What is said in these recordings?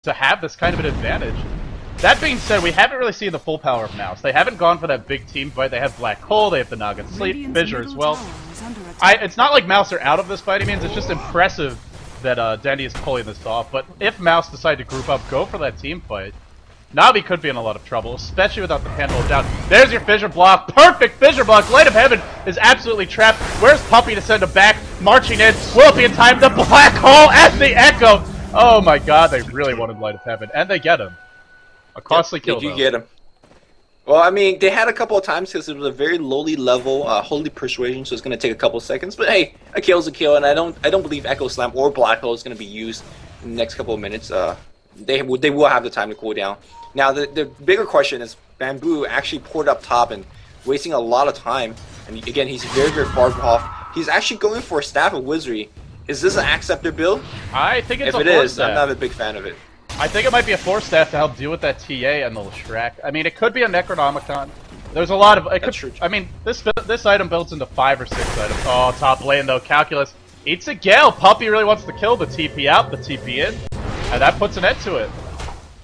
to have this kind of an advantage. That being said, we haven't really seen the full power of mouz. They haven't gone for that big team fight. They have Black Hole, they have the Naga Sleep, Fissure as well. It's not like mouz are out of this by any means, it's just impressive that Dandy is pulling this off. But if mouz decide to group up, go for that team fight, Navi could be in a lot of trouble, especially without the handle down. There's your Fissure block. Perfect Fissure block. Light of Heaven is absolutely trapped. Where's Puppey to send him back? Marching in. Will it be in time? The Black Hole and the Echo. Oh my god, they really wanted Light of Heaven. And they get him. A costly kill, You get him. Well, I mean, they had a couple of times because it was a very lowly level, Holy Persuasion, so it's going to take a couple seconds. But hey, a kill's a kill, and I don't believe Echo Slam or Black Hole is going to be used in the next couple of minutes. They will have the time to cool down. Now, the bigger question is Bamboo actually poured up top and wasting a lot of time. And again, he's very, very far off. He's actually going for a Staff of Wizardry. Is this an acceptor build? I think it's if a it is, staff. I'm not a big fan of it. I think it might be a 4-staff to help deal with that TA and the Shrek. I mean, it could be a Necronomicon. There's a lot of... It could, true. I mean, this item builds into 5 or 6 items. Oh, top lane, though. Calculus eats a Gale. Puppey really wants to kill the TP out, the TP in. And that puts an end to it.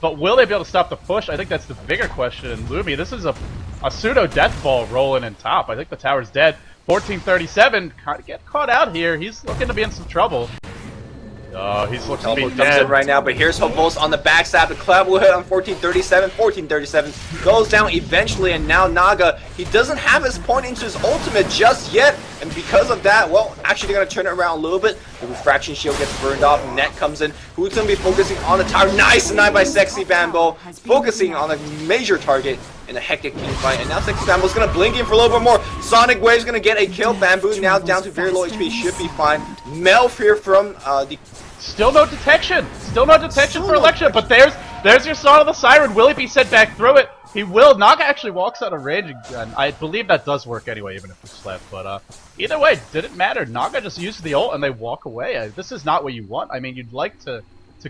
But will they be able to stop the push? I think that's the bigger question. And Lumi, this is a pseudo-death ball rolling in top. I think the tower's dead. 1437, get caught out here. He's looking to be in some trouble. Oh, he's looking to be dead right now, but here's Hopos on the backstab. The club will hit on 1437. 1437 goes down eventually, and now Naga, he doesn't have his point into his ultimate just yet, and because of that, well, actually they're going to turn it around a little bit. The Refraction Shield gets burned off, Net comes in. Who's going to be focusing on the tower? Nice denied by Sexy Bambo, focusing on a major target in a hectic team fight, and now Sexy Bambo's going to blink in for a little bit more. Sonic Wave's going to get a kill. Bamboo now down to very low HP, should be fine. Melf here from the... Still no detection! Still no detection for Electra, but there's your Song of the Siren. Will he be sent back through it? He will. Naga actually walks out of range again. I believe that does work anyway, even if we slept, but either way, didn't matter. Naga just used the ult and they walk away. This is not what you want. I mean, you'd like to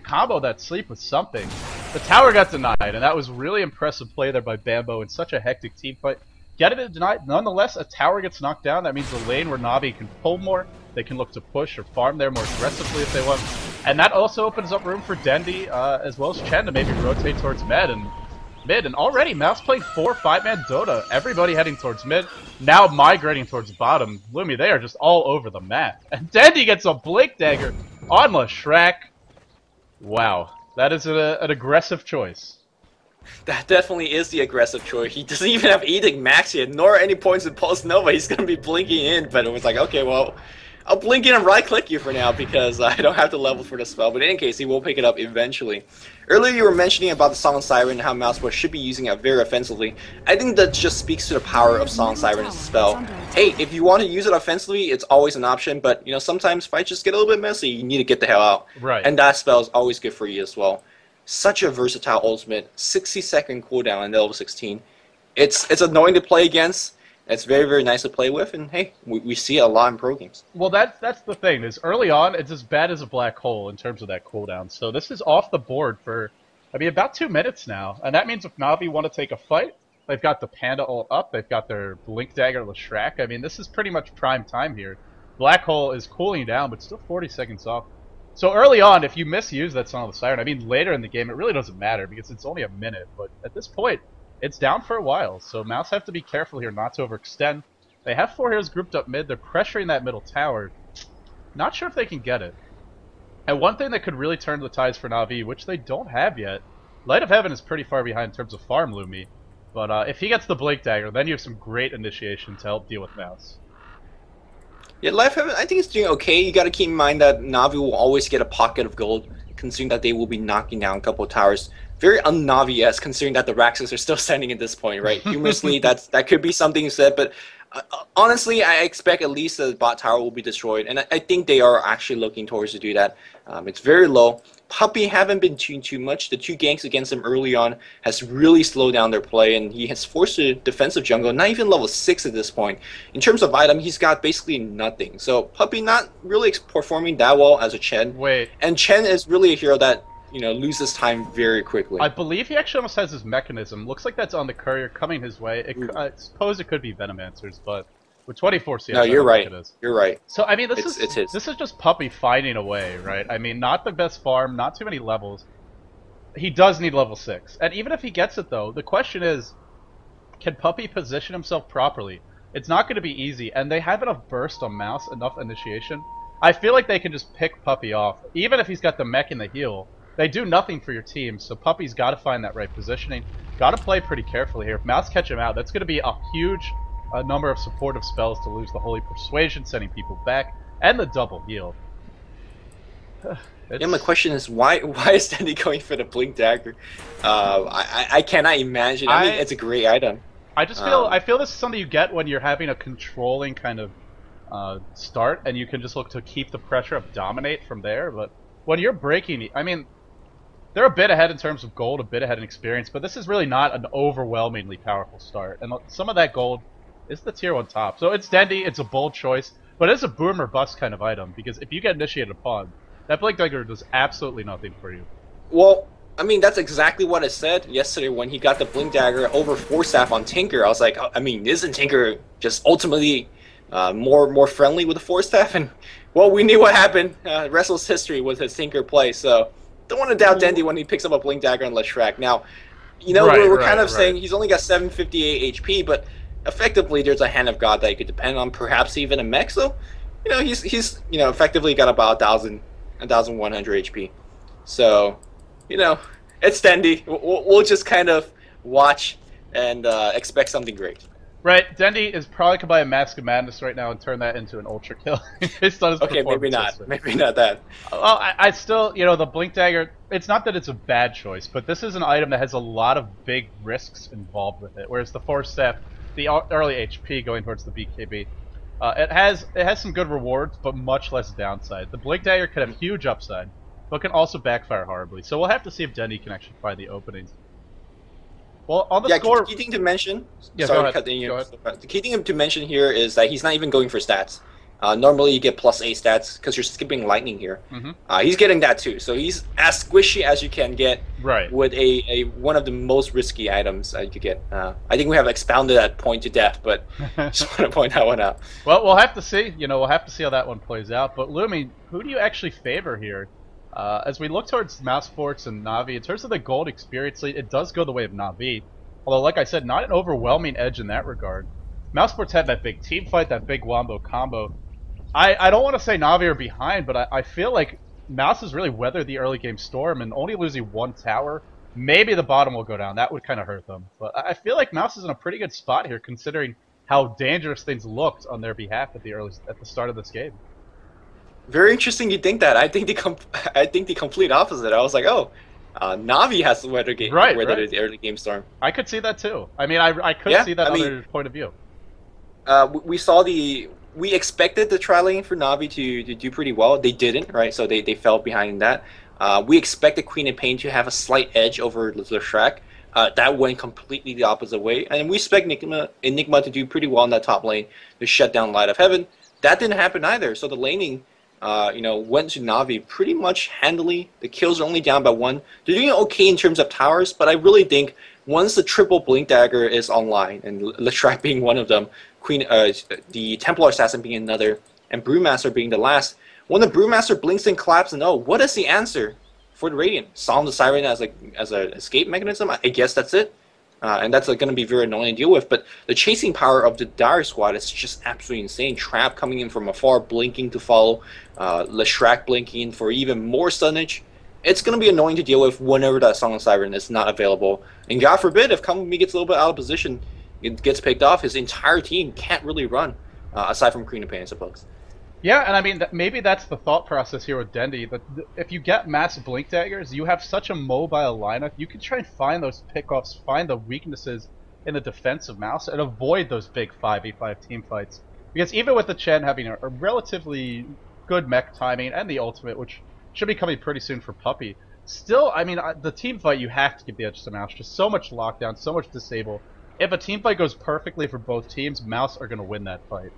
combo that sleep with something. The tower got denied, and that was really impressive play there by Bambo in such a hectic team fight. Getting it denied, nonetheless, a tower gets knocked down. That means the lane where Navi can pull more. They can look to push or farm there more aggressively if they want. And that also opens up room for Dendi, as well as Chen, to maybe rotate towards mid. And already, mouz playing 4 5-man Dota. Everybody heading towards mid, now migrating towards bottom. Lumi, they are just all over the map. And Dendi gets a Blink Dagger on Shrek. Wow, that is an aggressive choice. That definitely is the aggressive choice. He doesn't even have Edict Max yet, nor any points in Pulse Nova. He's going to be blinking in, but it was like, okay, well... I'll blink in and right-click you for now because I don't have the level for the spell, but in any case, he will pick it up eventually. Earlier you were mentioning about the Song Siren and how mouz should be using it very offensively. I think that just speaks to the power of Song Siren as a spell. Hey, if you want to use it offensively, it's always an option, but you know, sometimes fights just get a little bit messy. You need to get the hell out. Right. And that spell is always good for you as well. Such a versatile ultimate, 60-second cooldown in level 16. It's annoying to play against. It's very, very nice to play with, and hey, we see it a lot in pro games. Well, that's the thing, is early on, it's as bad as a Black Hole in terms of that cooldown. So this is off the board for, I mean, about 2 minutes now. And that means if Navi want to take a fight, they've got the Panda ult up, they've got their Blink Dagger Leshrac. I mean, this is pretty much prime time here. Black Hole is cooling down, but still 40 seconds off. So early on, if you misuse that Song of the Siren, I mean, later in the game, it really doesn't matter because it's only a minute. But at this point, it's down for a while, so mouz have to be careful here not to overextend. They have 4 heroes grouped up mid. They're pressuring that middle tower. Not sure if they can get it. And one thing that could really turn the tides for Na'Vi, which they don't have yet, Light of Heaven is pretty far behind in terms of farm, Lumi. But if he gets the Blink Dagger, then you have some great initiation to help deal with mouz. Yeah, Light of Heaven, I think it's doing okay. You got to keep in mind that Na'Vi will always get a pocket of gold, considering that they will be knocking down a couple of towers. Very un-Navi-esque, considering that the Raxus are still standing at this point, right? Humorously, that could be something said, but honestly, I expect at least the bot tower will be destroyed, and I think they are actually looking towards to do that. It's very low. Puppey haven't been doing too much. The 2 ganks against him early on has really slowed down their play, and he has forced a defensive jungle, not even level 6 at this point. In terms of item, he's got basically nothing. So Puppey not really performing that well as a Chen. Wait. And Chen is really a hero that, you know, loses time very quickly. I believe he actually almost has his mechanism. Looks like that's on the courier coming his way. I suppose it could be Venomancers, but with 24 CS, no, you're right. You're right. So I mean, this is just Puppey finding a way, right? I mean, not the best farm, not too many levels. He does need level 6. And even if he gets it, though, the question is, can Puppey position himself properly? It's not going to be easy, and they have enough burst on Mouse, enough initiation. I feel like they can just pick Puppey off. Even if he's got the mech and the heal, they do nothing for your team, so Puppey's got to find that right positioning. Got to play pretty carefully here. If Mouse catch him out, that's going to be a huge number of supportive spells to lose the Holy Persuasion, sending people back, and the double heal. Yeah, my question is why is Dandy going for the Blink Dagger? I cannot imagine. I mean, it's a great item. I just feel this is something you get when you're having a controlling kind of start, and you can just look to keep the pressure up, dominate from there. But when you're breaking, I mean, they're a bit ahead in terms of gold, a bit ahead in experience, but this is really not an overwhelmingly powerful start. And some of that gold is the tier 1 top. So it's Dendy, it's a bold choice, but it's a boom or bust kind of item, because if you get initiated upon, that Blink Dagger does absolutely nothing for you. Well, I mean, that's exactly what I said yesterday when he got the Blink Dagger over Force Staff on Tinker. I was like, I mean, isn't Tinker just ultimately more friendly with the Force Staff? And, well, we knew what happened. Wrestle's history with his Tinker play, so don't want to doubt Dendy when he picks up a Blink Dagger on Leshrac. Now, you know, we're kind of saying he's only got 758 HP, but effectively there's a Hand of God that you could depend on, perhaps even a mech. So, you know, he's you know, effectively got about 1,100 HP. So, you know, it's Dendy. We'll just kind of watch and expect something great. Right, Dendy is probably could buy a Mask of Madness right now and turn that into an Ultra Kill. Okay, maybe not. Maybe not that. Well, I still, you know, the Blink Dagger, it's not that it's a bad choice, but this is an item that has a lot of big risks involved with it, whereas the Force Staff, the early HP going towards the BKB, it has some good rewards, but much less downside. The Blink Dagger could have huge upside, but can also backfire horribly. So we'll have to see if Dendy can actually find the openings. Well, on the score, key thing to mention. Yeah, sorry, go ahead. cutting you. The key thing to mention here is that he's not even going for stats. Normally, you get +8 stats because you're skipping lightning here. He's getting that too, so he's as squishy as you can get. Right. With a one of the most risky items you could get. I think we have expounded that point to death, but just want to point that one out. Well, we'll have to see. You know, we'll have to see how that one plays out. But Lumi, who do you actually favor here? As we look towards Mouse Sports and Na'Vi, in terms of the gold experience lead, it does go the way of Na'Vi. Although, like I said, not an overwhelming edge in that regard. Mouse Sports had that big team fight, that big wombo combo. I don't want to say Na'Vi are behind, but I feel like Mouse has really weathered the early game storm, and only losing one tower, maybe the bottom will go down. That would kind of hurt them. But I feel like Mouse is in a pretty good spot here, considering how dangerous things looked on their behalf at the start of this game. Very interesting you think that. I think the complete opposite. I was like, oh, Na'Vi has to weather the early game storm. I could see that too. I mean, I could see that other point of view. We expected the tri lane for Na'Vi to do pretty well. They didn't, right? So they fell behind in that. We expected Queen and Pain to have a slight edge over Leshrac. That went completely the opposite way. And we expect Enigma to do pretty well in that top lane to shut down Light of Heaven. That didn't happen either. So the laning went to Na'Vi pretty much handily. The kills are only down by 1. They're doing okay in terms of towers, but I really think once the triple Blink Dagger is online, and Leshrac being one of them, the Templar Assassin being another, and Brewmaster being the last, when the Brewmaster blinks and claps, and what is the answer for the Radiant? Sound the Siren as an escape mechanism? I guess that's it. And that's going to be very annoying to deal with. But the chasing power of the Dire Squad is just absolutely insane. Trap coming in from afar, blinking to follow. Leshrac blinking in for even more stunnage. It's going to be annoying to deal with whenever that Song of Siren is not available. And God forbid, if Kamumi gets a little bit out of position, it gets picked off, his entire team can't really run, aside from Queen of Pain, I suppose. Yeah, and I mean, maybe that's the thought process here with Dendy. But if you get massive Blink Daggers, you have such a mobile lineup, you can try and find those pickoffs, find the weaknesses in the defensive Mouse, and avoid those big 5v5 team fights. Because even with the Chen having a relatively good mech timing, and the ultimate, which should be coming pretty soon for Puppey, still, I mean, the team fight, you have to give the edge to Mouse. Just so much lockdown, so much disable. If a team fight goes perfectly for both teams, Mouse are going to win that fight.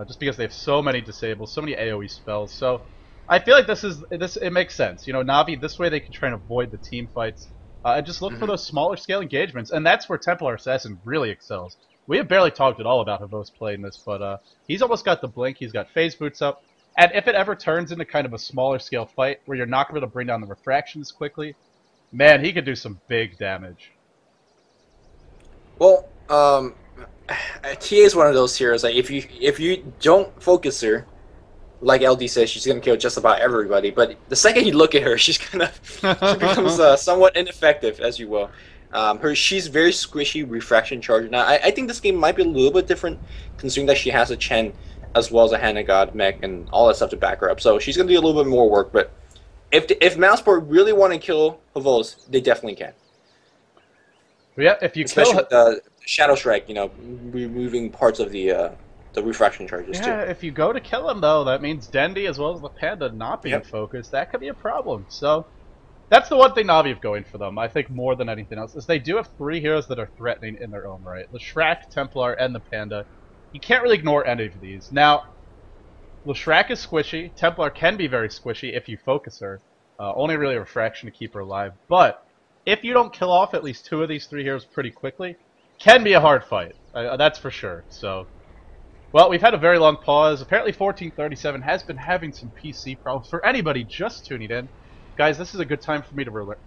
Just because they have so many disables, so many AoE spells. So I feel like it makes sense. You know, Na'Vi, this way they can try and avoid the team fights and just look for those smaller scale engagements. And that's where Templar Assassin really excels. We have barely talked at all about Havos playing this, but he's almost got the blink, he's got phase boots up. And if it ever turns into kind of a smaller scale fight where you're not going to bring down the refractions quickly, Man, he could do some big damage. Well, TA is one of those heroes. Like if you don't focus her, like LD says, she's gonna kill just about everybody. But the second you look at her, she becomes somewhat ineffective, as you will. She's very squishy refraction charge. Now I think this game might be a little bit different, considering that she has a Chen as well as a Hannah God mech and all that stuff to back her up. So she's gonna do a little bit more work. But if Mouseport really want to kill Havos, they definitely can. Yeah, if you especially kill with the Shadow Strike, removing parts of the refraction charges too. Yeah, if you go to kill him though, that means Dendi as well as the Panda not being focused. That could be a problem. So that's the one thing Na'Vi have going for them, I think, more than anything else, is they do have 3 heroes that are threatening in their own right. Leshrac, Templar, and the Panda. You can't really ignore any of these. Now, Leshrac is squishy. Templar can be very squishy if you focus her. Only really refraction to keep her alive. But if you don't kill off at least 2 of these 3 heroes pretty quickly, can be a hard fight. That's for sure. So, well, we've had a very long pause. Apparently 1437 has been having some PC problems. For anybody just tuning in, guys, this is a good time for me to remind